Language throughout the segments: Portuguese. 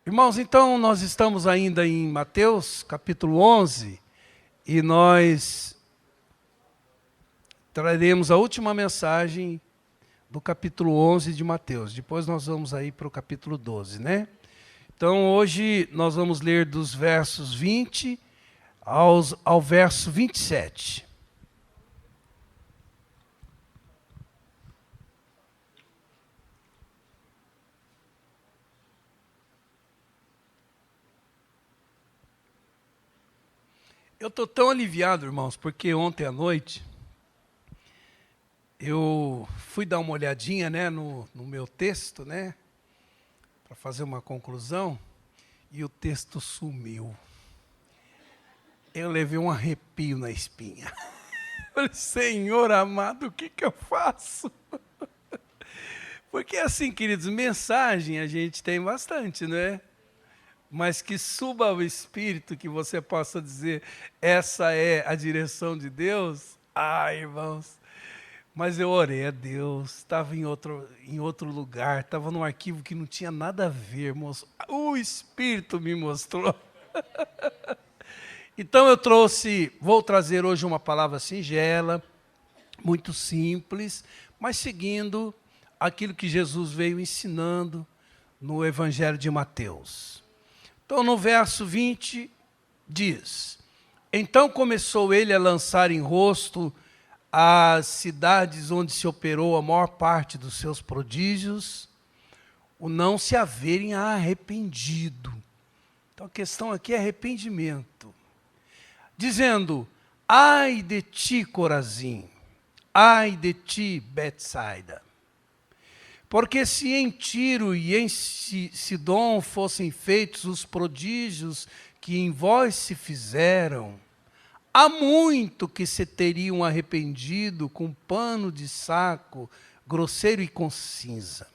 Irmãos, então nós estamos ainda em Mateus, capítulo 11, e nós traremos a última mensagem do capítulo 11 de Mateus. Depois nós vamos aí para o capítulo 12, né? Então hoje nós vamos ler dos versos 20 ao verso 27. Eu estou tão aliviado, irmãos, porque ontem à noite eu fui dar uma olhadinha, né, no meu texto, né, para fazer uma conclusão, e o texto sumiu. Eu levei um arrepio na espinha. Falei, Senhor amado, o que eu faço? Porque assim, queridos, mensagem a gente tem bastante, não é? Mas que suba ao Espírito, que você possa dizer, essa é a direção de Deus. Ai, irmãos, mas eu orei a Deus, estava em outro lugar, estava num arquivo que não tinha nada a ver, irmãos. O Espírito me mostrou. Então vou trazer hoje uma palavra singela, muito simples, mas seguindo aquilo que Jesus veio ensinando no Evangelho de Mateus. Então, no verso 20, diz: Então começou ele a lançar em rosto as cidades onde se operou a maior parte dos seus prodígios, o não se haverem arrependido. Então, a questão aqui é arrependimento. Dizendo, ai de ti, Corazim, ai de ti, Betsaida. Porque se em Tiro e em Sidom fossem feitos os prodígios que em vós se fizeram, há muito que se teriam arrependido com pano de saco, grosseiro e com cinza.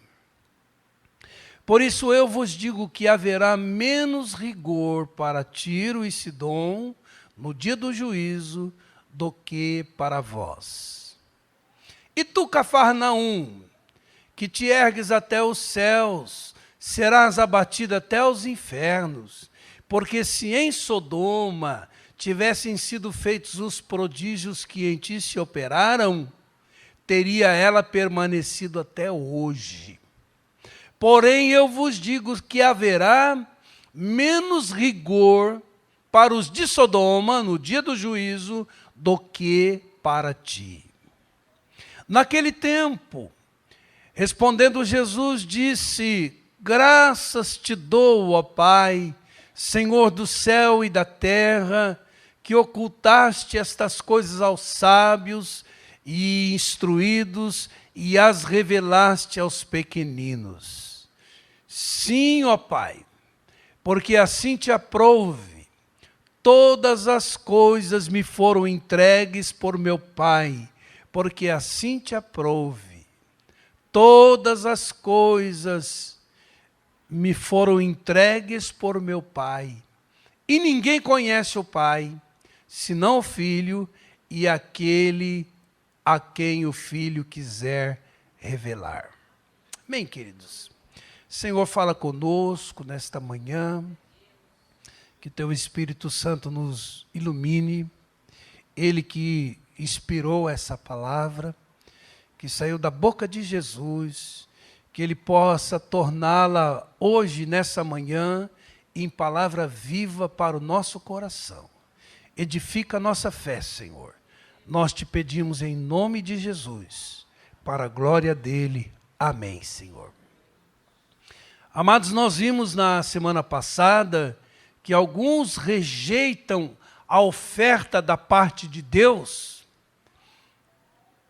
Por isso eu vos digo que haverá menos rigor para Tiro e Sidom no dia do juízo do que para vós. E tu, Cafarnaum, que te ergues até os céus, serás abatido até os infernos. Porque se em Sodoma tivessem sido feitos os prodígios que em ti se operaram, teria ela permanecido até hoje. Porém, eu vos digo que haverá menos rigor para os de Sodoma, no dia do juízo, do que para ti. Naquele tempo, respondendo Jesus, disse, graças te dou, ó Pai, Senhor do céu e da terra, que ocultaste estas coisas aos sábios e instruídos e as revelaste aos pequeninos. Sim, ó Pai, porque assim te aprouve. Todas as coisas me foram entregues por meu Pai, porque assim te aprouve. Todas as coisas me foram entregues por meu Pai. E ninguém conhece o Pai, senão o Filho e aquele a quem o Filho quiser revelar. Bem, queridos, Senhor, fala conosco nesta manhã, que Teu Espírito Santo nos ilumine, Ele que inspirou essa palavra, que saiu da boca de Jesus, que Ele possa torná-la hoje, nessa manhã, em palavra viva para o nosso coração. Edifica a nossa fé, Senhor. Nós te pedimos em nome de Jesus, para a glória dEle. Amém, Senhor. Amados, nós vimos na semana passada que alguns rejeitam a oferta da parte de Deus,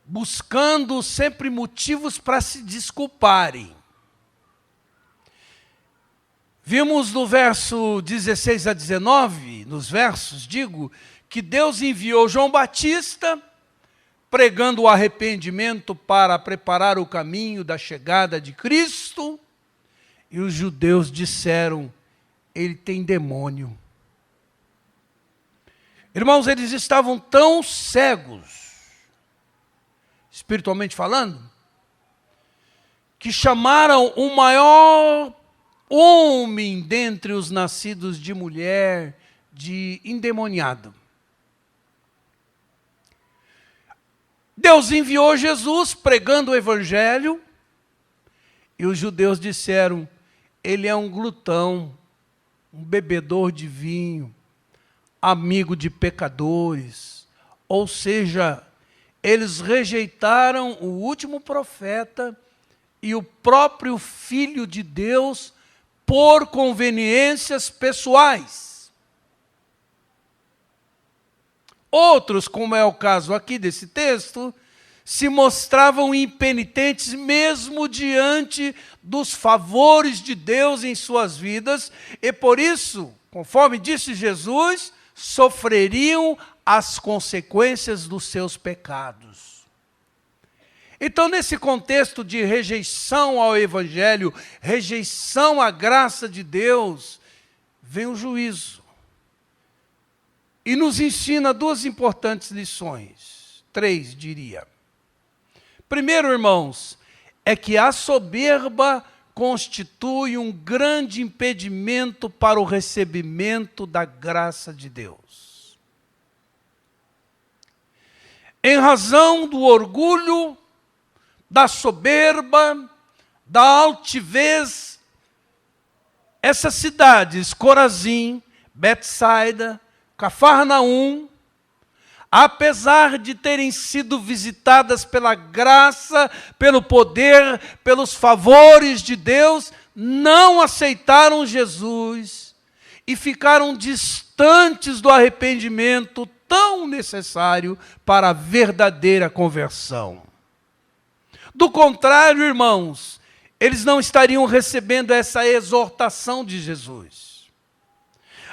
buscando sempre motivos para se desculparem. Vimos no verso 16 a 19, nos versos, que Deus enviou João Batista, pregando o arrependimento para preparar o caminho da chegada de Cristo, e os judeus disseram, ele tem demônio. Irmãos, eles estavam tão cegos, espiritualmente falando, que chamaram o maior homem dentre os nascidos de mulher, de endemoniado. Deus enviou Jesus pregando o evangelho, e os judeus disseram, ele é um glutão, um bebedor de vinho, amigo de pecadores. Ou seja, eles rejeitaram o último profeta e o próprio Filho de Deus por conveniências pessoais. Outros, como é o caso aqui desse texto, se mostravam impenitentes mesmo diante dos favores de Deus em suas vidas, e por isso, conforme disse Jesus, sofreriam as consequências dos seus pecados. Então, nesse contexto de rejeição ao Evangelho, rejeição à graça de Deus, vem o juízo. E nos ensina duas importantes lições, 3 diria. Primeiro, irmãos, é que a soberba constitui um grande impedimento para o recebimento da graça de Deus. Em razão do orgulho, da soberba, da altivez, essas cidades, Corazim, Betsaida, Cafarnaum, apesar de terem sido visitadas pela graça, pelo poder, pelos favores de Deus, não aceitaram Jesus e ficaram distantes do arrependimento tão necessário para a verdadeira conversão. Do contrário, irmãos, eles não estariam recebendo essa exortação de Jesus.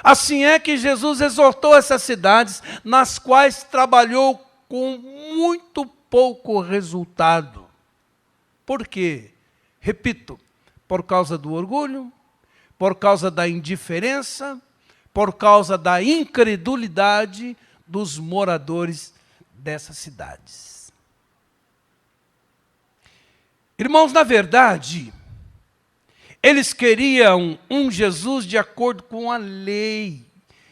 Assim é que Jesus exortou essas cidades, nas quais trabalhou com muito pouco resultado. Por quê? Repito, por causa do orgulho, por causa da indiferença, por causa da incredulidade dos moradores dessas cidades. Irmãos, na verdade, eles queriam um Jesus de acordo com a lei,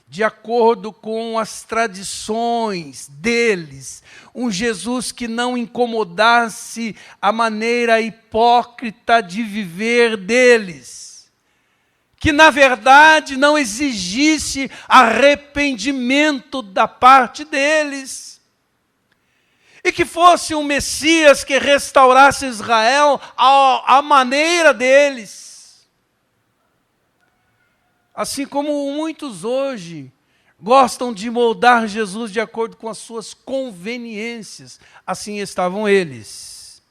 de acordo com as tradições deles. Um Jesus que não incomodasse a maneira hipócrita de viver deles. Que, na verdade, não exigisse arrependimento da parte deles. E que fosse um Messias que restaurasse Israel à maneira deles. Assim como muitos hoje gostam de moldar Jesus de acordo com as suas conveniências, assim estavam eles.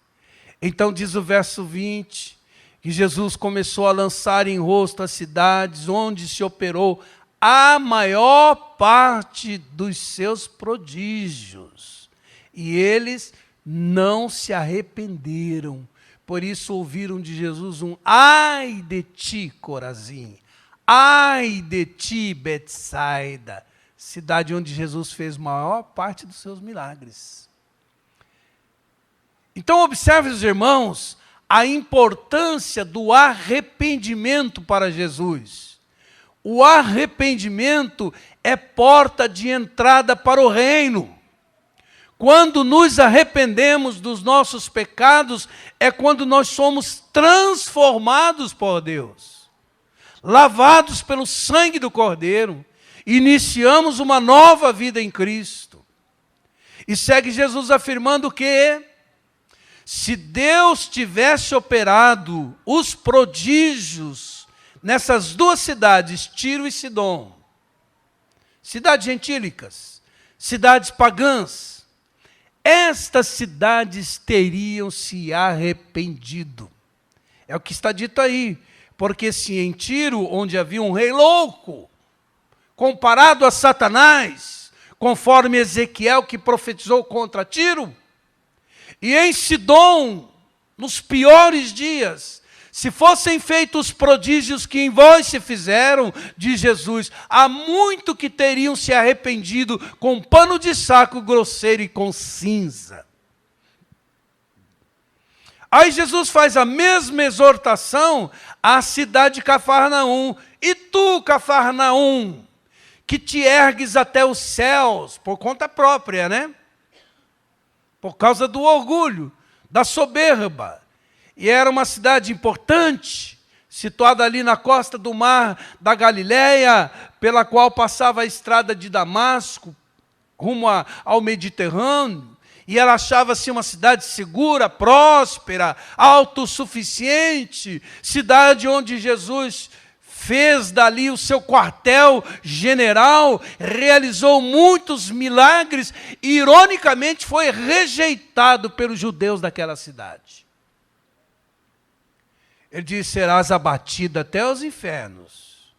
Então diz o verso 20, que Jesus começou a lançar em rosto as cidades onde se operou a maior parte dos seus prodígios. E eles não se arrependeram, por isso ouviram de Jesus um ai de ti, Corazim. Ai de ti, Betsaida, cidade onde Jesus fez a maior parte dos seus milagres. Então, observe, os irmãos, a importância do arrependimento para Jesus. O arrependimento é porta de entrada para o reino. Quando nos arrependemos dos nossos pecados, é quando nós somos transformados por Deus. Lavados pelo sangue do Cordeiro, iniciamos uma nova vida em Cristo. E segue Jesus afirmando que, se Deus tivesse operado os prodígios nessas duas cidades, Tiro e Sidom, cidades gentílicas, cidades pagãs, estas cidades teriam se arrependido. É o que está dito aí. Porque se em Tiro, onde havia um rei louco, comparado a Satanás, conforme Ezequiel que profetizou contra Tiro, e em Sidom, nos piores dias, se fossem feitos os prodígios que em vós se fizeram, diz Jesus, há muito que teriam se arrependido com pano de saco grosseiro e com cinza. Aí Jesus faz a mesma exortação à cidade de Cafarnaum. E tu, Cafarnaum, que te ergues até os céus, por conta própria, né? Por causa do orgulho, da soberba. E era uma cidade importante, situada ali na costa do mar da Galileia, pela qual passava a estrada de Damasco, rumo ao Mediterrâneo. E ela achava-se uma cidade segura, próspera, autossuficiente, cidade onde Jesus fez dali o seu quartel-general, realizou muitos milagres e, ironicamente, foi rejeitado pelos judeus daquela cidade. Ele diz, serás abatida até os infernos.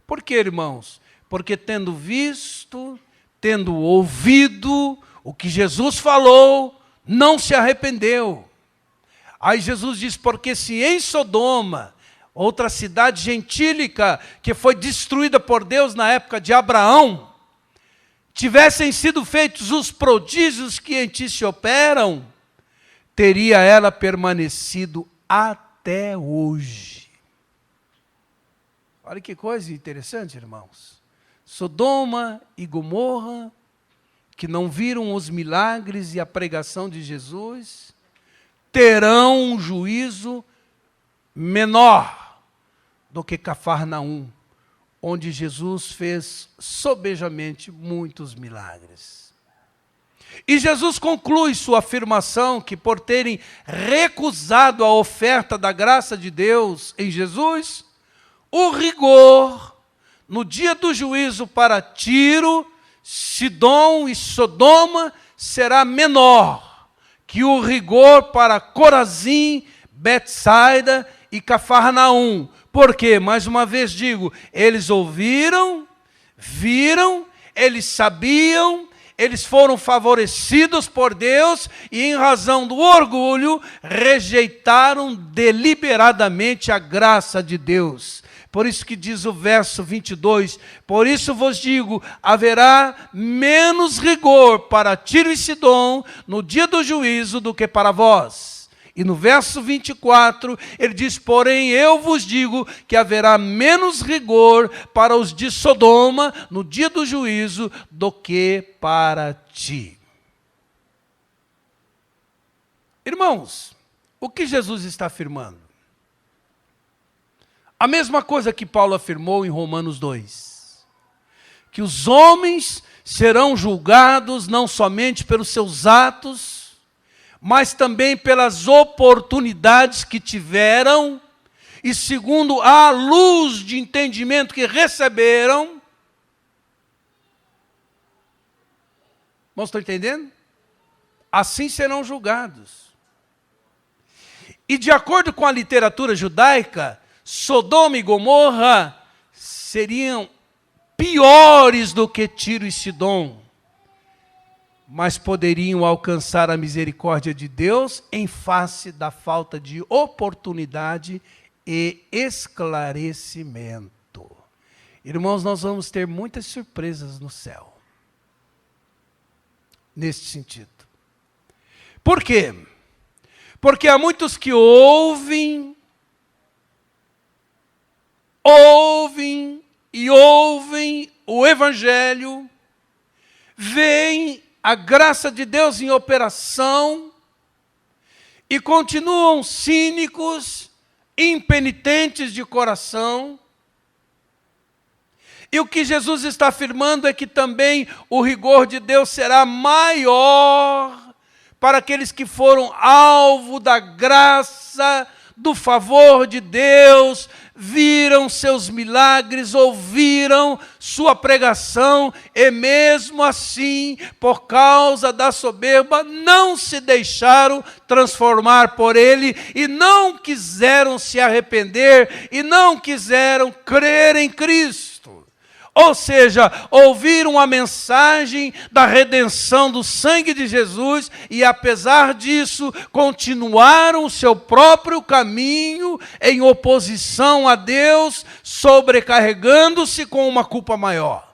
Por quê, irmãos? Porque tendo visto, tendo ouvido o que Jesus falou, não se arrependeu. Aí Jesus diz, porque se em Sodoma, outra cidade gentílica que foi destruída por Deus na época de Abraão, tivessem sido feitos os prodígios que em ti se operam, teria ela permanecido até hoje. Olha que coisa interessante, irmãos. Sodoma e Gomorra, que não viram os milagres e a pregação de Jesus, terão um juízo menor do que Cafarnaum, onde Jesus fez sobejamente muitos milagres. E Jesus conclui sua afirmação que por terem recusado a oferta da graça de Deus em Jesus, o rigor no dia do juízo para Tiro, Sidom e Sodoma será menor que o rigor para Corazim, Betsaida e Cafarnaum. Por quê? Mais uma vez digo, eles ouviram, viram, eles sabiam, eles foram favorecidos por Deus e, em razão do orgulho, rejeitaram deliberadamente a graça de Deus. Por isso que diz o verso 22, por isso vos digo, haverá menos rigor para Tiro e Sidom no dia do juízo do que para vós. E no verso 24, ele diz, porém eu vos digo que haverá menos rigor para os de Sodoma no dia do juízo do que para ti. Irmãos, o que Jesus está afirmando? A mesma coisa que Paulo afirmou em Romanos 2. Que os homens serão julgados não somente pelos seus atos, mas também pelas oportunidades que tiveram e segundo a luz de entendimento que receberam. Irmãos, estão entendendo? Assim serão julgados. E de acordo com a literatura judaica, Sodoma e Gomorra seriam piores do que Tiro e Sidom, mas poderiam alcançar a misericórdia de Deus em face da falta de oportunidade e esclarecimento. Irmãos, nós vamos ter muitas surpresas no céu, neste sentido. Por quê? Porque há muitos que ouvem o Evangelho, veem a graça de Deus em operação e continuam cínicos, impenitentes de coração. E o que Jesus está afirmando é que também o rigor de Deus será maior para aqueles que foram alvo da graça, do favor de Deus, viram seus milagres, ouviram sua pregação e mesmo assim, por causa da soberba, não se deixaram transformar por ele e não quiseram se arrepender e não quiseram crer em Cristo. Ou seja, ouviram a mensagem da redenção do sangue de Jesus e, apesar disso, continuaram o seu próprio caminho em oposição a Deus, sobrecarregando-se com uma culpa maior.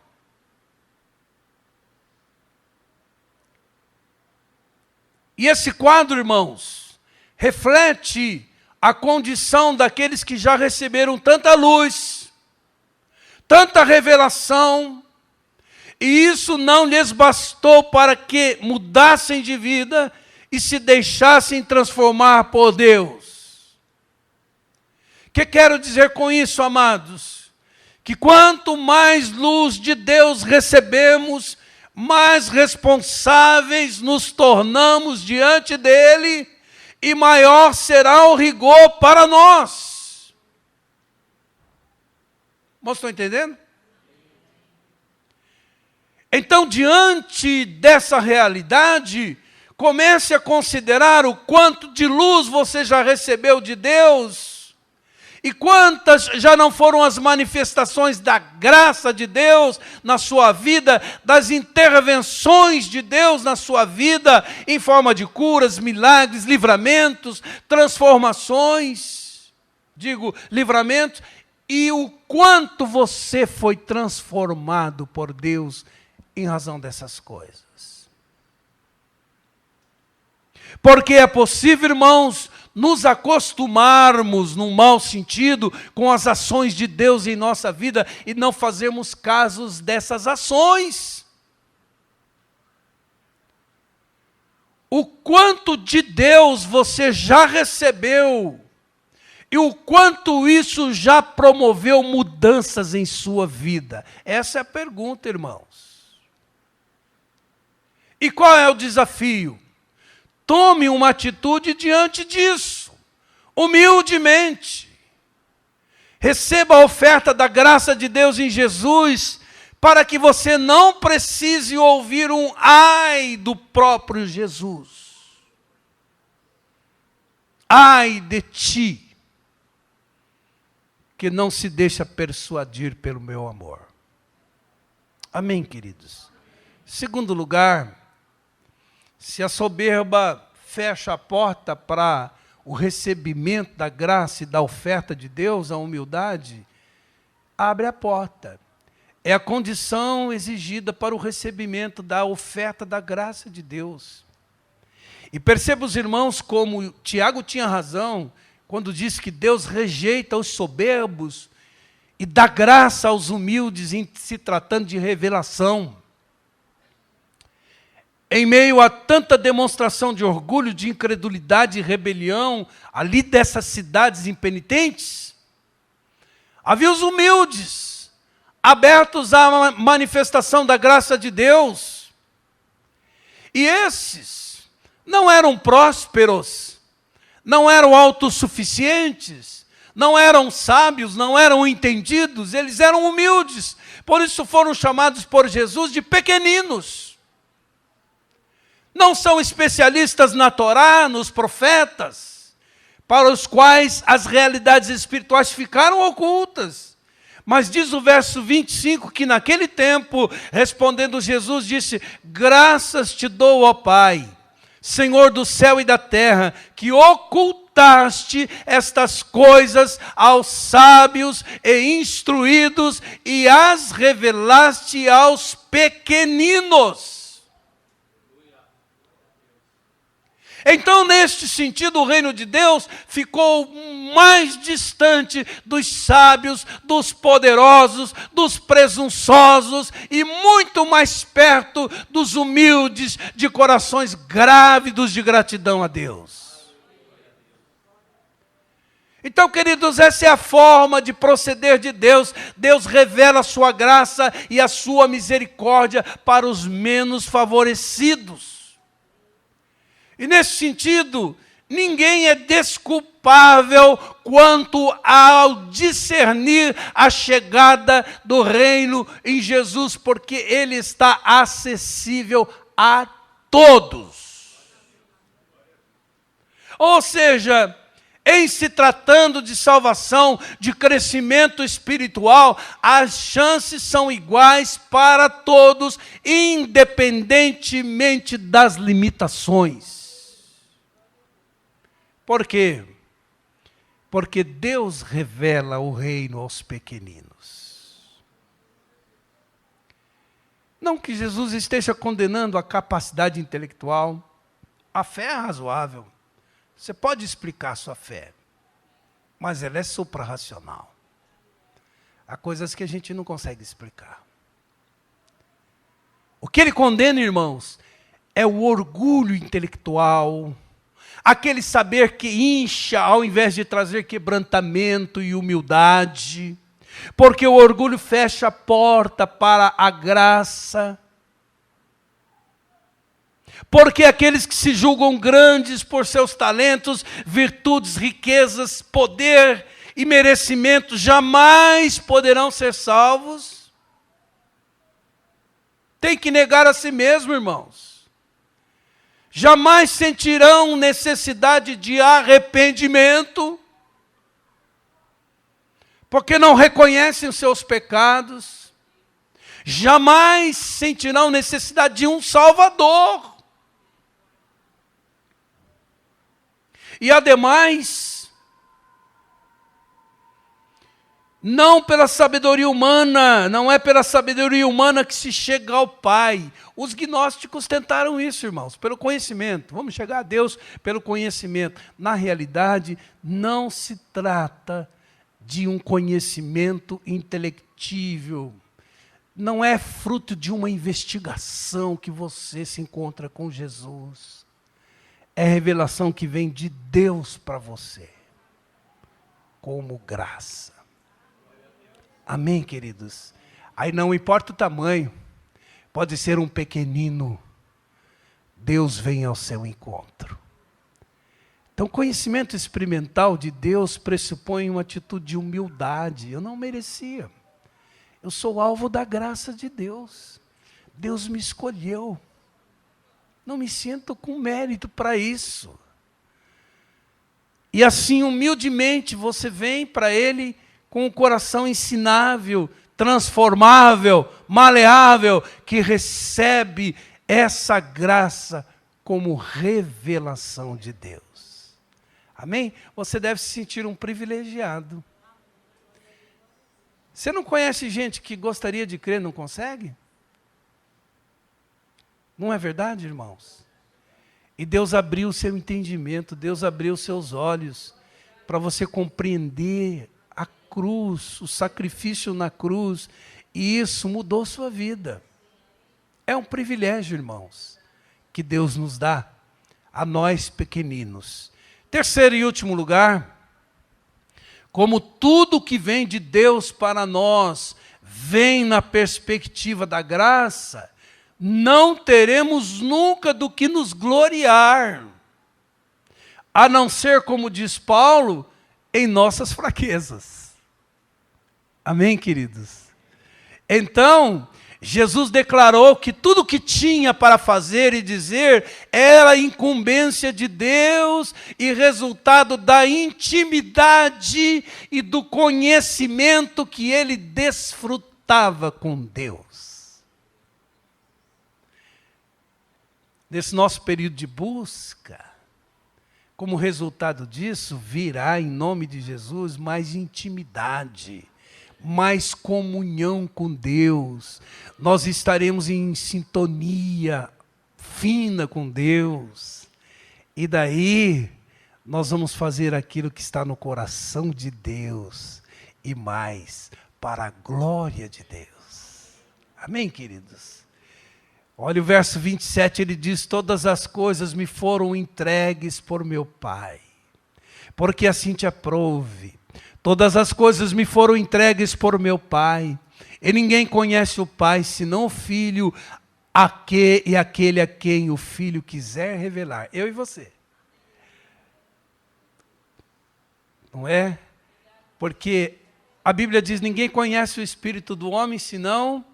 E esse quadro, irmãos, reflete a condição daqueles que já receberam tanta luz, tanta revelação, e isso não lhes bastou para que mudassem de vida e se deixassem transformar por Deus. O que quero dizer com isso, amados? Que quanto mais luz de Deus recebemos, mais responsáveis nos tornamos diante dele e maior será o rigor para nós. Vocês estão entendendo? Então, diante dessa realidade, comece a considerar o quanto de luz você já recebeu de Deus e quantas já não foram as manifestações da graça de Deus na sua vida, das intervenções de Deus na sua vida, em forma de curas, milagres, livramentos, transformações, livramentos, e o quanto você foi transformado por Deus em razão dessas coisas. Porque é possível, irmãos, nos acostumarmos, num mau sentido, com as ações de Deus em nossa vida e não fazermos casos dessas ações. O quanto de Deus você já recebeu e o quanto isso já promoveu mudanças em sua vida. Essa é a pergunta, irmãos. E qual é o desafio? Tome uma atitude diante disso, humildemente. Receba a oferta da graça de Deus em Jesus, para que você não precise ouvir um ai do próprio Jesus. Ai de ti, que não se deixa persuadir pelo meu amor. Amém, queridos? Segundo lugar, se a soberba fecha a porta para o recebimento da graça e da oferta de Deus, a humildade, abre a porta. É a condição exigida para o recebimento da oferta da graça de Deus. E perceba os irmãos como Tiago tinha razão quando disse que Deus rejeita os soberbos e dá graça aos humildes em se tratando de revelação. Em meio a tanta demonstração de orgulho, de incredulidade e rebelião, ali dessas cidades impenitentes, havia os humildes, abertos à manifestação da graça de Deus. E esses não eram prósperos, não eram autossuficientes, não eram sábios, não eram entendidos, eles eram humildes. Por isso foram chamados por Jesus de pequeninos. Não são especialistas na Torá, nos profetas, para os quais as realidades espirituais ficaram ocultas. Mas diz o verso 25 que naquele tempo, respondendo Jesus, disse: graças te dou, ó Pai, Senhor do céu e da terra, que ocultaste estas coisas aos sábios e instruídos e as revelaste aos pequeninos. Então, neste sentido, o reino de Deus ficou mais distante dos sábios, dos poderosos, dos presunçosos e muito mais perto dos humildes, de corações grávidos de gratidão a Deus. Então, queridos, essa é a forma de proceder de Deus. Deus revela a sua graça e a sua misericórdia para os menos favorecidos. E nesse sentido, ninguém é desculpável quanto ao discernir a chegada do reino em Jesus, porque ele está acessível a todos. Ou seja, em se tratando de salvação, de crescimento espiritual, as chances são iguais para todos, independentemente das limitações. Por quê? Porque Deus revela o reino aos pequeninos. Não que Jesus esteja condenando a capacidade intelectual. A fé é razoável. Você pode explicar a sua fé, mas ela é suprarracional. Há coisas que a gente não consegue explicar. O que ele condena, irmãos, é o orgulho intelectual, aquele saber que incha ao invés de trazer quebrantamento e humildade, porque o orgulho fecha a porta para a graça. Porque aqueles que se julgam grandes por seus talentos, virtudes, riquezas, poder e merecimento jamais poderão ser salvos. Tem que negar a si mesmo, irmãos. Jamais sentirão necessidade de arrependimento, porque não reconhecem os seus pecados. Jamais sentirão necessidade de um Salvador. E ademais, não pela sabedoria humana, não é pela sabedoria humana que se chega ao Pai. Os gnósticos tentaram isso, irmãos, pelo conhecimento. Vamos chegar a Deus pelo conhecimento. Na realidade, não se trata de um conhecimento intelectível. Não é fruto de uma investigação que você se encontra com Jesus. É revelação que vem de Deus para você, como graça. Amém, queridos? Aí não importa o tamanho, pode ser um pequenino, Deus vem ao seu encontro. Então, conhecimento experimental de Deus pressupõe uma atitude de humildade. Eu não merecia. Eu sou alvo da graça de Deus. Deus me escolheu. Não me sinto com mérito para isso. E assim, humildemente, você vem para Ele com o coração ensinável, transformável, maleável, que recebe essa graça como revelação de Deus. Amém? Você deve se sentir um privilegiado. Você não conhece gente que gostaria de crer e não consegue? Não é verdade, irmãos? E Deus abriu o seu entendimento, Deus abriu os seus olhos para você compreender a cruz, o sacrifício na cruz, e isso mudou sua vida. É um privilégio, irmãos, que Deus nos dá, a nós pequeninos. Terceiro e último lugar, como tudo que vem de Deus para nós vem na perspectiva da graça, não teremos nunca do que nos gloriar, a não ser, como diz Paulo, em nossas fraquezas. Amém, queridos? Então, Jesus declarou que tudo que tinha para fazer e dizer era incumbência de Deus e resultado da intimidade e do conhecimento que ele desfrutava com Deus. Nesse nosso período de busca, como resultado disso, virá em nome de Jesus mais intimidade, mais comunhão com Deus. Nós estaremos em sintonia fina com Deus. E daí, nós vamos fazer aquilo que está no coração de Deus. E mais, para a glória de Deus. Amém, queridos? Olha o verso 27, ele diz: todas as coisas me foram entregues por meu Pai, porque assim te aprouve. Todas as coisas me foram entregues por meu Pai, e ninguém conhece o Pai, senão o Filho, e aquele a quem o Filho quiser revelar. Eu e você. Não é? Porque a Bíblia diz: ninguém conhece o Espírito do homem, senão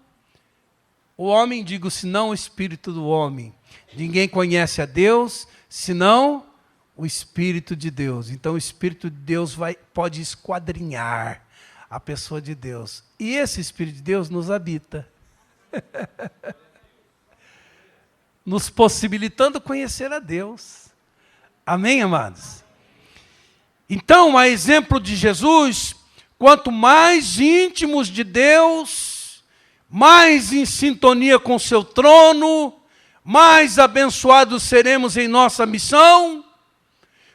o homem, senão o Espírito do homem. Ninguém conhece a Deus, senão o Espírito de Deus. Então o Espírito de Deus pode esquadrinhar a pessoa de Deus. E esse Espírito de Deus nos habita. Nos possibilitando conhecer a Deus. Amém, amados? Então, a exemplo de Jesus, quanto mais íntimos de Deus, mais em sintonia com o seu trono, mais abençoados seremos em nossa missão,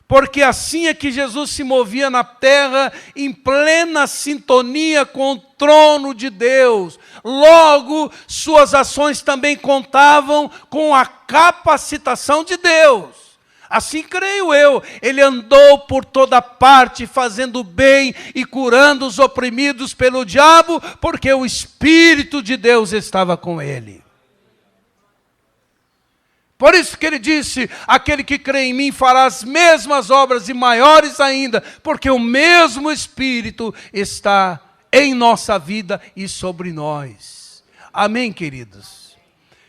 Porque assim é que Jesus se movia na terra, em plena sintonia com o trono de Deus. Logo, suas ações também contavam com a capacitação de Deus. Assim creio eu, ele andou por toda parte, fazendo bem e curando os oprimidos pelo diabo, porque o Espírito de Deus estava com ele. Por isso que ele disse, aquele que crê em mim fará as mesmas obras e maiores ainda, porque o mesmo Espírito está em nossa vida e sobre nós. Amém, queridos?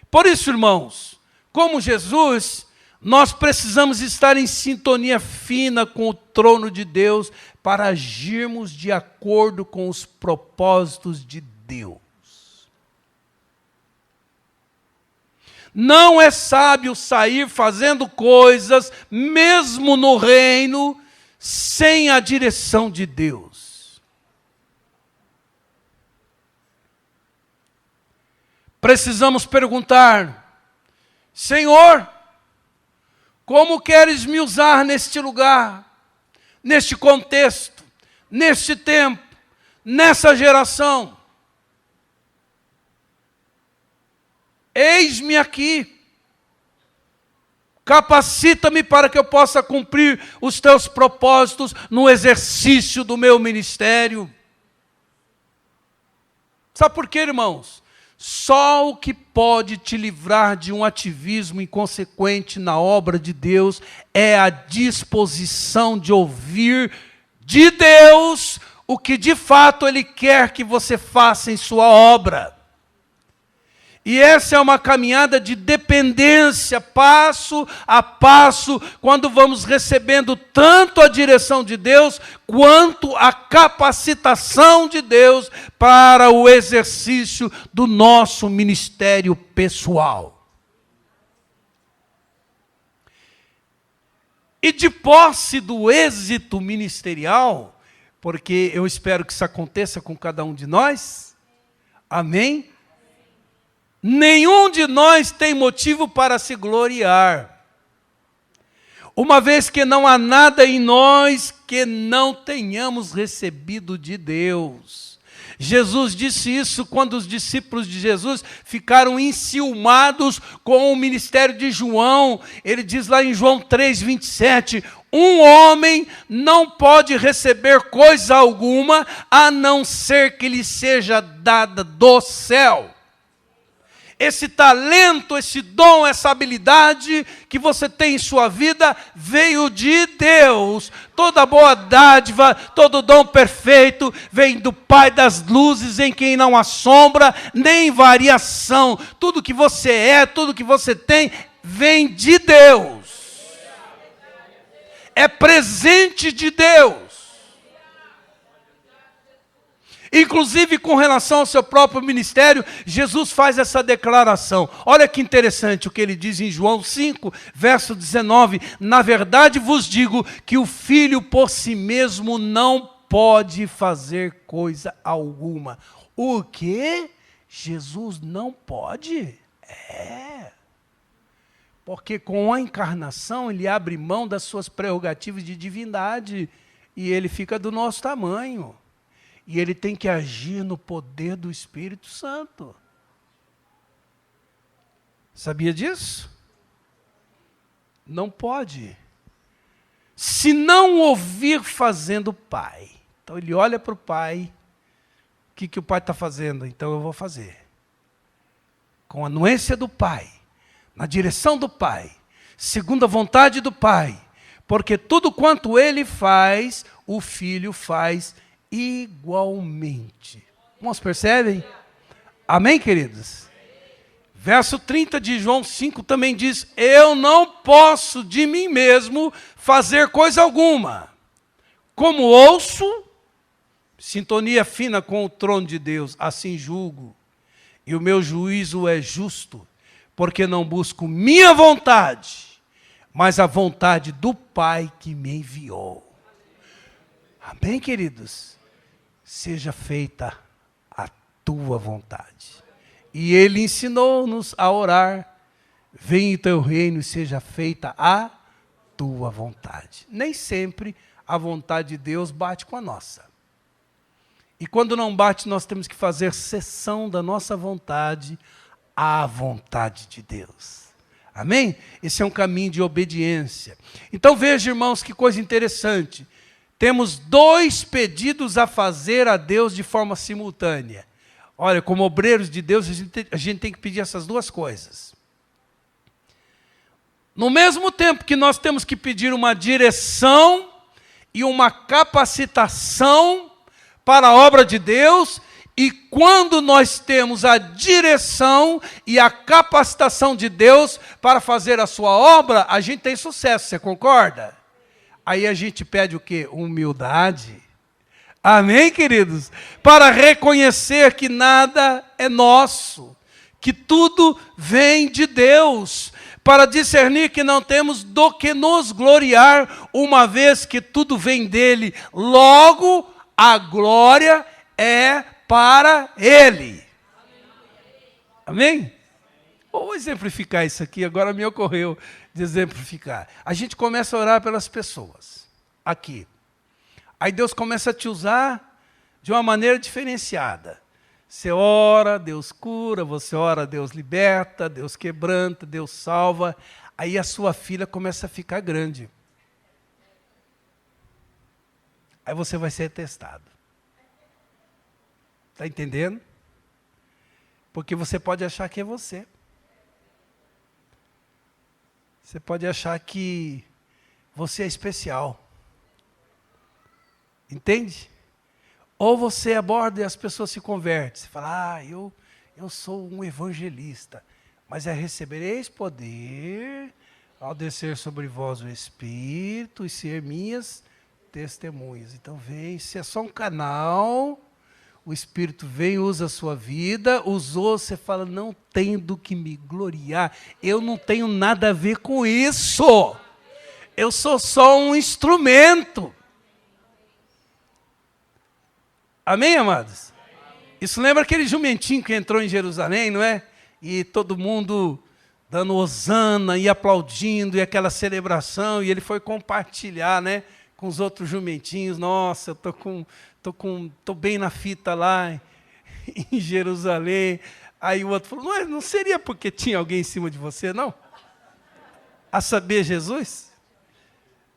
Por isso, irmãos, como Jesus, nós precisamos estar em sintonia fina com o trono de Deus para agirmos de acordo com os propósitos de Deus. Não é sábio sair fazendo coisas, mesmo no reino, sem a direção de Deus. Precisamos perguntar, Senhor, como queres me usar neste lugar, neste contexto, neste tempo, nessa geração? Eis-me aqui, capacita-me para que eu possa cumprir os teus propósitos no exercício do meu ministério. Sabe por quê, irmãos? Só o que pode te livrar de um ativismo inconsequente na obra de Deus é a disposição de ouvir de Deus o que de fato Ele quer que você faça em sua obra. E essa é uma caminhada de dependência, passo a passo, quando vamos recebendo tanto a direção de Deus, quanto a capacitação de Deus para o exercício do nosso ministério pessoal. E de posse do êxito ministerial, porque eu espero que isso aconteça com cada um de nós, amém? Nenhum de nós tem motivo para se gloriar, uma vez que não há nada em nós que não tenhamos recebido de Deus. Jesus disse isso quando os discípulos de Jesus ficaram enciumados com o ministério de João. Ele diz lá em João 3:27, um homem não pode receber coisa alguma, a não ser que lhe seja dada do céu. Esse talento, esse dom, essa habilidade que você tem em sua vida veio de Deus. Toda boa dádiva, todo dom perfeito vem do Pai das luzes, em quem não há sombra nem variação. Tudo que você é, tudo que você tem, vem de Deus. É presente de Deus. Inclusive com relação ao seu próprio ministério, Jesus faz essa declaração. Olha que interessante o que ele diz em João 5, verso 19. Na verdade vos digo que o Filho por si mesmo não pode fazer coisa alguma. O quê? Jesus não pode? É. Porque com a encarnação ele abre mão das suas prerrogativas de divindade e ele fica do nosso tamanho. E ele tem que agir no poder do Espírito Santo. Sabia disso? Não pode. Se não ouvir fazendo o Pai. Então ele olha para o Pai. O que o Pai está fazendo? Então eu vou fazer. Com a anuência do Pai. Na direção do Pai. Segundo a vontade do Pai. Porque tudo quanto ele faz, o Filho faz igualmente. Irmãos, percebem? Amém, queridos? Verso 30 de João 5 também diz, eu não posso de mim mesmo fazer coisa alguma. Como ouço, sintonia fina com o trono de Deus, assim julgo. E o meu juízo é justo, porque não busco minha vontade, mas a vontade do Pai que me enviou. Amém, queridos? Seja feita a tua vontade. E ele ensinou-nos a orar, venha o teu reino e seja feita a tua vontade. Nem sempre a vontade de Deus bate com a nossa. E quando não bate, nós temos que fazer cessão da nossa vontade à vontade de Deus. Amém? Esse é um caminho de obediência. Então veja, irmãos, que coisa interessante. Temos 2 pedidos a fazer a Deus de forma simultânea. Olha, como obreiros de Deus, a gente tem que pedir essas 2 coisas. No mesmo tempo que nós temos que pedir uma direção e uma capacitação para a obra de Deus, e quando nós temos a direção e a capacitação de Deus para fazer a sua obra, a gente tem sucesso, você concorda? Aí a gente pede o quê? Humildade. Amém, queridos? Para reconhecer que nada é nosso, que tudo vem de Deus, para discernir que não temos do que nos gloriar, uma vez que tudo vem dele, logo a glória é para ele. Amém? Vou exemplificar isso aqui, agora me ocorreu de exemplificar. A gente começa a orar pelas pessoas, aqui. Aí Deus começa a te usar de uma maneira diferenciada. Você ora, Deus cura, você ora, Deus liberta, Deus quebranta, Deus salva. Aí a sua filha começa a ficar grande. Aí você vai ser testado. Está entendendo? Porque você pode achar que é você. Você pode achar que você é especial. Entende? Ou você aborda e as pessoas se convertem. Você fala, eu sou um evangelista. Mas é recebereis poder ao descer sobre vós o Espírito e ser minhas testemunhas. Então vem, se é só um canal, o Espírito vem, usa a sua vida, usou, você fala, não tenho do que me gloriar, eu não tenho nada a ver com isso, eu sou só um instrumento. Amém, amados? Isso lembra aquele jumentinho que entrou em Jerusalém, não é? E todo mundo dando hosana e aplaudindo, e aquela celebração, e ele foi compartilhar, né, com os outros jumentinhos. Nossa, eu tô bem na fita lá em Jerusalém. Aí o outro falou, não seria porque tinha alguém em cima de você, não? A saber, Jesus?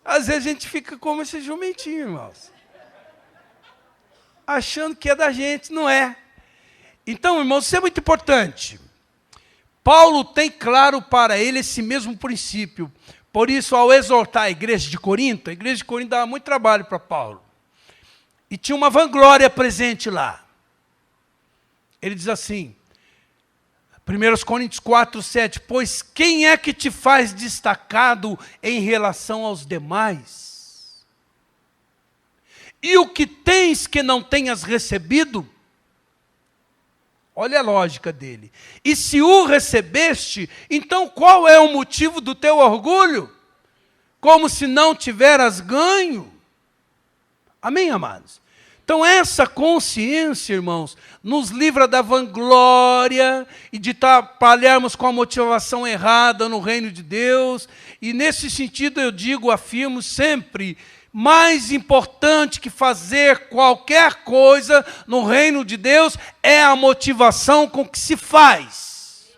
Às vezes a gente fica como esse jumentinho, irmãos. Achando que é da gente, não é. Então, irmãos, isso é muito importante. Paulo tem claro para ele esse mesmo princípio. Por isso, ao exortar a igreja de Corinto dava muito trabalho para Paulo. E tinha uma vanglória presente lá. Ele diz assim, 1 Coríntios 4, 7, pois quem é que te faz destacado em relação aos demais? E o que tens que não tenhas recebido? Olha a lógica dele. E se o recebeste, então qual é o motivo do teu orgulho? Como se não tiveras ganho. Amém, amados? Então essa consciência, irmãos, nos livra da vanglória e de trabalharmos com a motivação errada no reino de Deus. E nesse sentido eu digo, afirmo sempre, mais importante que fazer qualquer coisa no reino de Deus é a motivação com que se faz.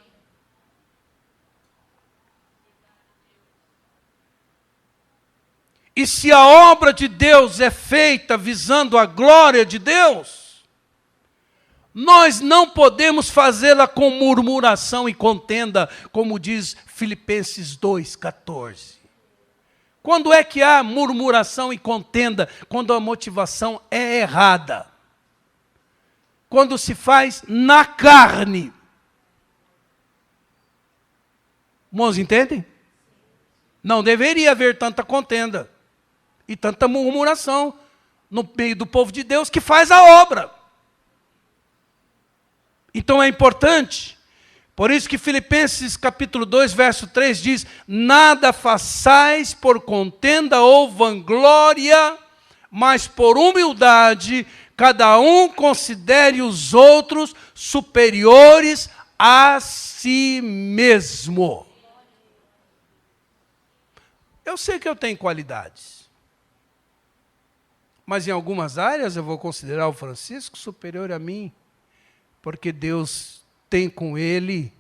E se a obra de Deus é feita visando a glória de Deus, nós não podemos fazê-la com murmuração e contenda, como diz Filipenses 2,14. Quando é que há murmuração e contenda? Quando a motivação é errada. Quando se faz na carne. Irmãos, entendem? Não deveria haver tanta contenda e tanta murmuração no meio do povo de Deus que faz a obra. Então é importante. Por isso que Filipenses capítulo 2, verso 3 diz, nada façais por contenda ou vanglória, mas por humildade, cada um considere os outros superiores a si mesmo. Eu sei que eu tenho qualidades. Mas em algumas áreas eu vou considerar o Francisco superior a mim, porque Deus tem com ele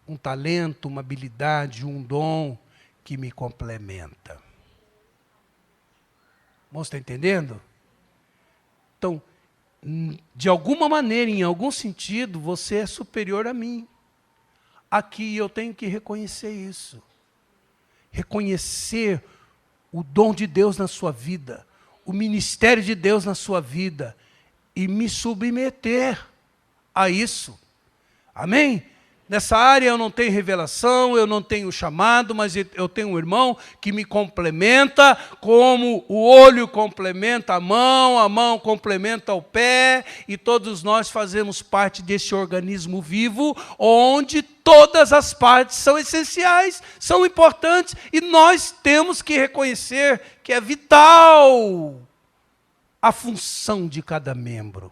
um talento, uma habilidade, um dom que me complementa. Irmãos, está entendendo? Então, de alguma maneira, em algum sentido, você é superior a mim. Aqui eu tenho que reconhecer isso. Reconhecer o dom de Deus na sua vida, o ministério de Deus na sua vida, e me submeter a isso. Amém? Nessa área eu não tenho revelação, eu não tenho chamado, mas eu tenho um irmão que me complementa, como o olho complementa a mão complementa o pé, e todos nós fazemos parte desse organismo vivo, onde todas as partes são essenciais, são importantes, e nós temos que reconhecer que é vital a função de cada membro.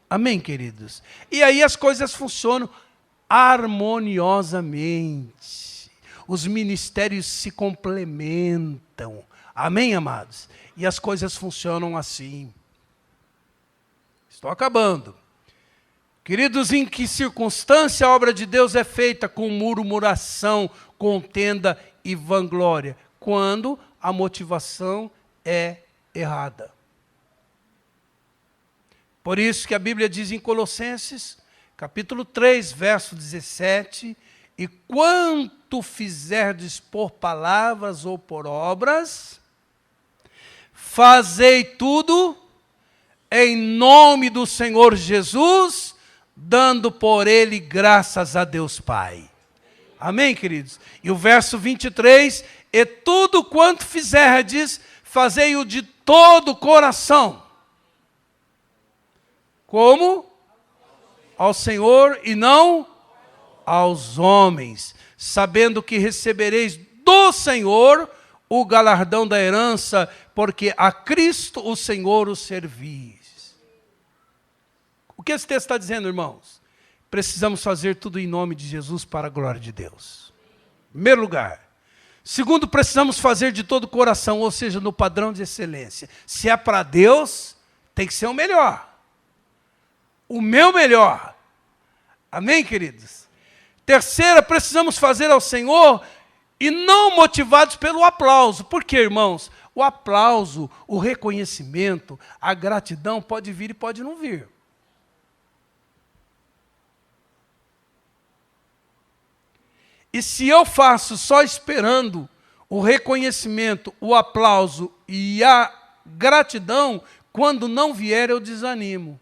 Amém, queridos? E aí as coisas funcionam harmoniosamente. Os ministérios se complementam. Amém, amados? E as coisas funcionam assim. Estou acabando. Queridos, em que circunstância a obra de Deus é feita com murmuração, contenda e vanglória? Quando a motivação é errada. Por isso que a Bíblia diz em Colossenses, capítulo 3, verso 17, e quanto fizerdes por palavras ou por obras, fazei tudo em nome do Senhor Jesus, dando por ele graças a Deus Pai. Amém, queridos? E o verso 23, e tudo quanto fizerdes, fazei-o de todo o coração. Como? Ao Senhor e não aos homens, sabendo que recebereis do Senhor o galardão da herança, porque a Cristo o Senhor o servis. O que esse texto está dizendo, irmãos? Precisamos fazer tudo em nome de Jesus para a glória de Deus. Em primeiro lugar. Segundo, precisamos fazer de todo o coração, ou seja, no padrão de excelência. Se é para Deus, tem que ser o melhor. O meu melhor. Amém, queridos? Terceira, precisamos fazer ao Senhor e não motivados pelo aplauso. Por quê, irmãos? O aplauso, o reconhecimento, a gratidão pode vir e pode não vir. E se eu faço só esperando o reconhecimento, o aplauso e a gratidão, quando não vier eu desanimo.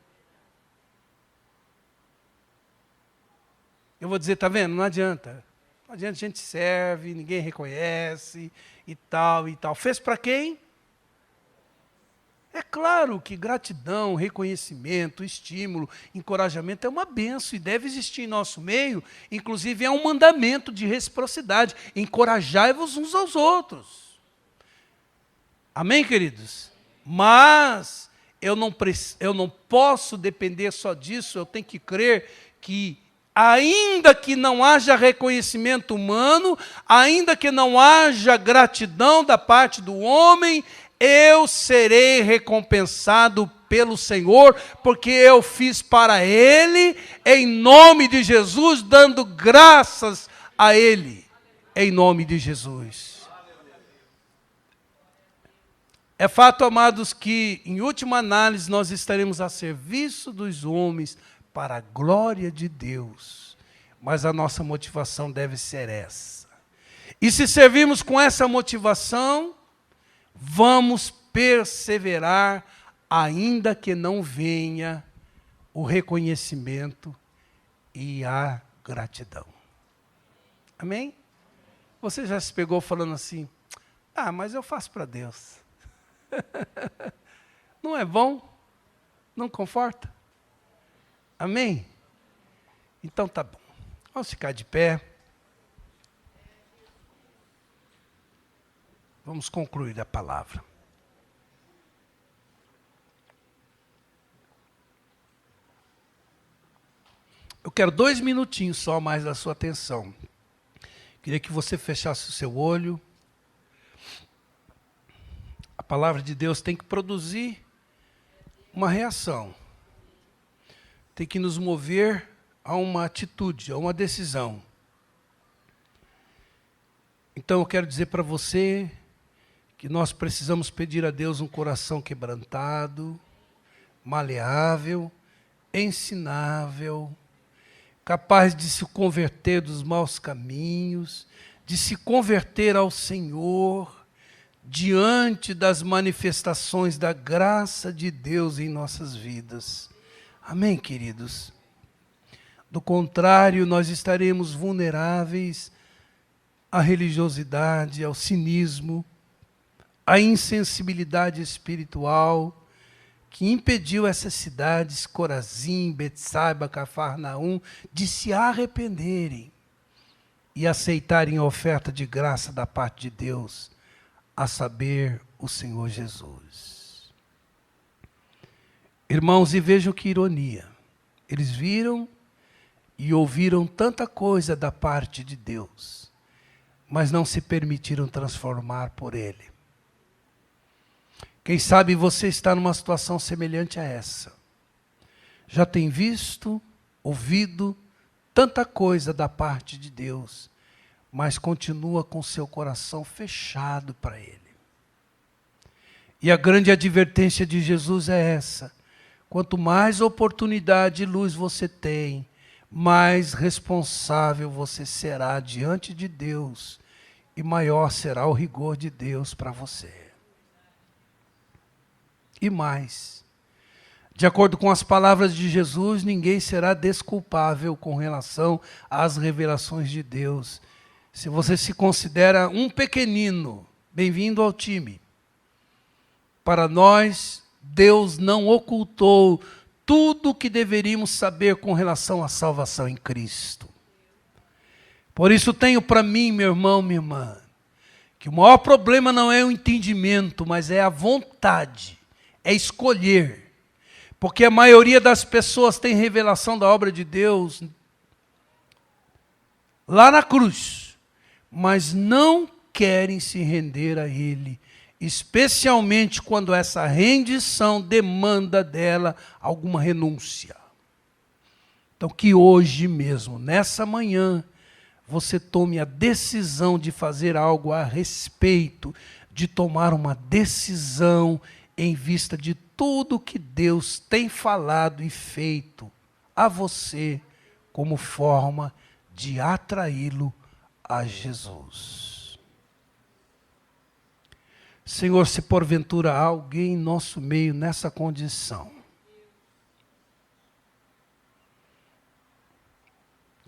Eu vou dizer, está vendo? Não adianta. Não adianta, a gente serve, ninguém reconhece e tal e tal. Fez para quem? É claro que gratidão, reconhecimento, estímulo, encorajamento é uma bênção e deve existir em nosso meio. Inclusive é um mandamento de reciprocidade. Encorajai-vos uns aos outros. Amém, queridos? Mas eu não posso depender só disso, eu tenho que crer que ainda que não haja reconhecimento humano, ainda que não haja gratidão da parte do homem, eu serei recompensado pelo Senhor, porque eu fiz para Ele, em nome de Jesus, dando graças a Ele, em nome de Jesus. É fato, amados, que, em última análise, nós estaremos a serviço dos homens, para a glória de Deus, mas a nossa motivação deve ser essa. E se servirmos com essa motivação, vamos perseverar, ainda que não venha o reconhecimento e a gratidão. Amém? Você já se pegou falando assim, mas eu faço para Deus. Não é bom? Não conforta? Amém? Então tá bom. Vamos ficar de pé. Vamos concluir a palavra. Eu quero 2 minutinhos só mais da sua atenção. Queria que você fechasse o seu olho. A palavra de Deus tem que produzir uma reação. Tem que nos mover a uma atitude, a uma decisão. Então eu quero dizer para você que nós precisamos pedir a Deus um coração quebrantado, maleável, ensinável, capaz de se converter dos maus caminhos, de se converter ao Senhor, diante das manifestações da graça de Deus em nossas vidas. Amém, queridos? Do contrário, nós estaremos vulneráveis à religiosidade, ao cinismo, à insensibilidade espiritual, que impediu essas cidades, Corazim, Betsaiba, Cafarnaum, de se arrependerem e aceitarem a oferta de graça da parte de Deus, a saber, o Senhor Jesus. Irmãos, e vejam que ironia. Eles viram e ouviram tanta coisa da parte de Deus, mas não se permitiram transformar por Ele. Quem sabe você está numa situação semelhante a essa. Já tem visto, ouvido tanta coisa da parte de Deus, mas continua com seu coração fechado para Ele. E a grande advertência de Jesus é essa: quanto mais oportunidade e luz você tem, mais responsável você será diante de Deus, e maior será o rigor de Deus para você. E mais, de acordo com as palavras de Jesus, ninguém será desculpável com relação às revelações de Deus. Se você se considera um pequenino, bem-vindo ao time. Para nós, Deus não ocultou tudo o que deveríamos saber com relação à salvação em Cristo. Por isso tenho para mim, meu irmão, minha irmã, que o maior problema não é o entendimento, mas é a vontade, é escolher. Porque a maioria das pessoas tem revelação da obra de Deus lá na cruz, mas não querem se render a Ele, especialmente quando essa rendição demanda dela alguma renúncia. Então que hoje mesmo, nessa manhã, você tome a decisão de fazer algo a respeito, de tomar uma decisão em vista de tudo que Deus tem falado e feito a você como forma de atraí-lo a Jesus. Senhor, se porventura há alguém em nosso meio nessa condição,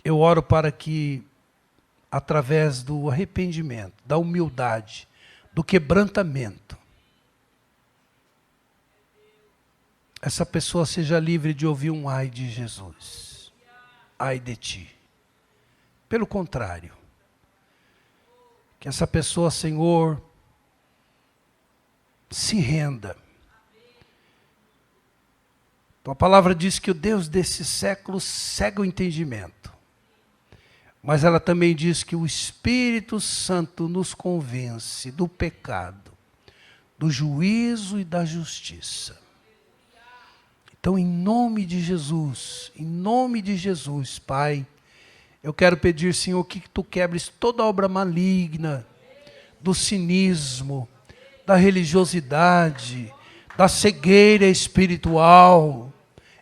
eu oro para que, através do arrependimento, da humildade, do quebrantamento, essa pessoa seja livre de ouvir um ai de Jesus, ai de ti. Pelo contrário, que essa pessoa, Senhor, se renda. Tua palavra diz que o Deus desse século cega o entendimento. Mas ela também diz que o Espírito Santo nos convence do pecado, do juízo e da justiça. Então, em nome de Jesus, Pai, eu quero pedir, Senhor, que Tu quebres toda obra maligna, do cinismo, da religiosidade, da cegueira espiritual,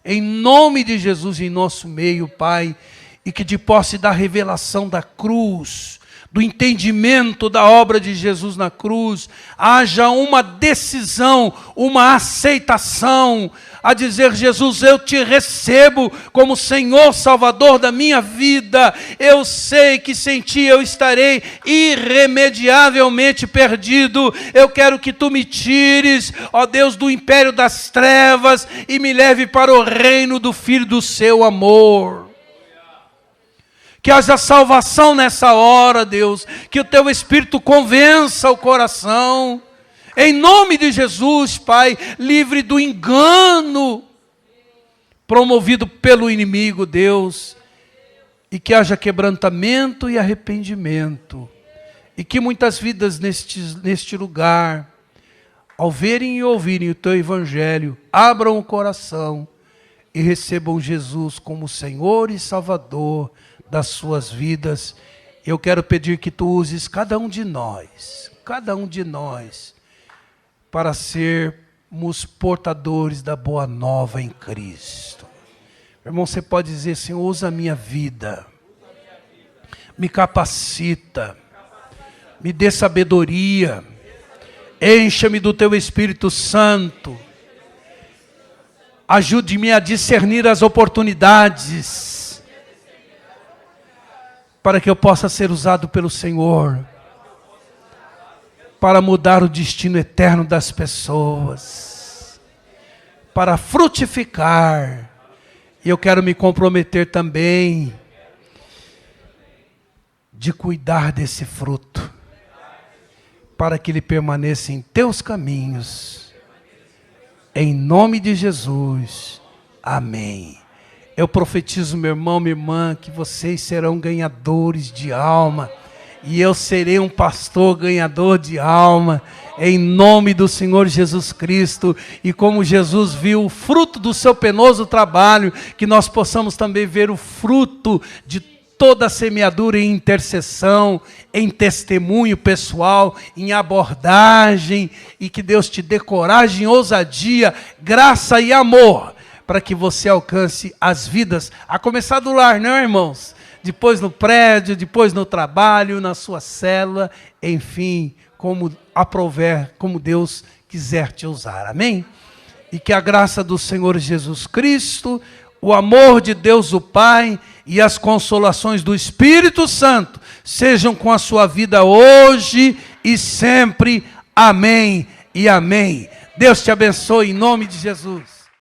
em nome de Jesus em nosso meio, Pai, e que de posse da revelação da cruz, do entendimento da obra de Jesus na cruz, haja uma decisão, uma aceitação, a dizer: Jesus, eu te recebo como Senhor Salvador da minha vida. Eu sei que sem ti eu estarei irremediavelmente perdido. Eu quero que tu me tires, ó Deus, do império das trevas e me leve para o reino do Filho do seu amor. Que haja salvação nessa hora, Deus, que o teu Espírito convença o coração, em nome de Jesus, Pai, livre do engano promovido pelo inimigo, Deus, e que haja quebrantamento e arrependimento, e que muitas vidas neste lugar, ao verem e ouvirem o teu evangelho, abram o coração e recebam Jesus como Senhor e Salvador das suas vidas. Eu quero pedir que tu uses cada um de nós, para sermos portadores da boa nova em Cristo. Meu irmão, você pode dizer: Senhor, usa a minha vida, me capacita, me dê sabedoria, encha-me do teu Espírito Santo, ajude-me a discernir as oportunidades, para que eu possa ser usado pelo Senhor, para mudar o destino eterno das pessoas, para frutificar. E eu quero me comprometer também de cuidar desse fruto, para que ele permaneça em teus caminhos. Em nome de Jesus. Amém. Eu profetizo, meu irmão, minha irmã, que vocês serão ganhadores de alma. E eu serei um pastor ganhador de alma, em nome do Senhor Jesus Cristo. E como Jesus viu o fruto do seu penoso trabalho, que nós possamos também ver o fruto de toda a semeadura em intercessão, em testemunho pessoal, em abordagem, e que Deus te dê coragem, ousadia, graça e amor, para que você alcance as vidas, a começar do lar, não é, irmãos? Depois no prédio, depois no trabalho, na sua célula, enfim, como aprouver, como Deus quiser te usar, amém? E que a graça do Senhor Jesus Cristo, o amor de Deus o Pai e as consolações do Espírito Santo sejam com a sua vida hoje e sempre, amém e amém. Deus te abençoe em nome de Jesus.